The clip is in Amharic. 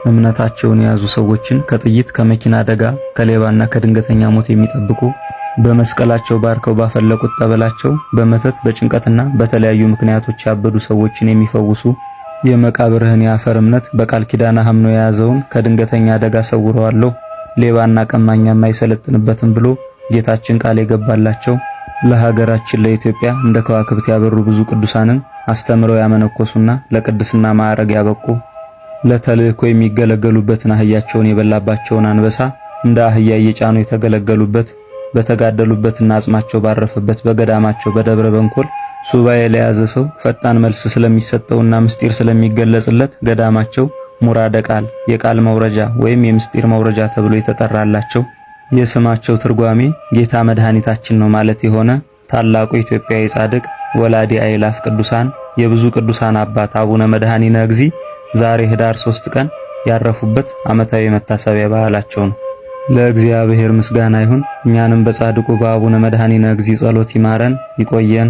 እምነታቸውን የያዙ ሰዎችን ከጥይት፣ ከመኪና አደጋ፣ ከሌባና ከድንገተኛ ሞት የሚጠብቁ በመስቀላቸው ባርከው ባፈለቁት ጠበላቸው በመተት በጭንቀትና በተለያዩ ምክንያቶች ያበዱ ሰዎችን የሚፈውሱ የመቃብርህን የአፈር እምነት በቃል ኪዳን አምኖ የያዘውን ከድንገተኛ አደጋ ሰውረዋለሁ፣ ሌባና ቀማኛም አይሰለጥንበትም ብሎ ጌታችን ቃል የገባላቸው ለሀገራችን ለኢትዮጵያ እንደ ከዋክብት ያበሩ ብዙ ቅዱሳንን አስተምረው ያመነኮሱና ለቅድስና ማዕረግ ያበቁ ለተልእኮ የሚገለገሉበትን አህያቸውን የበላባቸውን አንበሳ እንደ አህያ እየጫኑ የተገለገሉበት በተጋደሉበትና አጽማቸው ባረፈበት በገዳማቸው በደብረ በንኮል ሱባኤ ለያዘ ሰው ፈጣን መልስ ስለሚሰጠውና ምስጢር ስለሚገለጽለት ገዳማቸው ሙራደ ቃል የቃል መውረጃ ወይም የምስጢር መውረጃ ተብሎ የተጠራላቸው የስማቸው ትርጓሜ ጌታ መድኃኒታችን ነው ማለት የሆነ ታላቁ ኢትዮጵያዊ ጻድቅ ወላዲ አእላፍ ቅዱሳን የብዙ ቅዱሳን አባት አቡነ መድኃኒነ እግዚእ ዛሬ ህዳር 3 ቀን ያረፉበት ዓመታዊ መታሰቢያ በዓላቸው ነው። ለእግዚአብሔር ምስጋና ይሁን። እኛንም በጻድቁ በአቡነ መድኃኒነ እግዚእ ጸሎት ይማረን ይቆየን።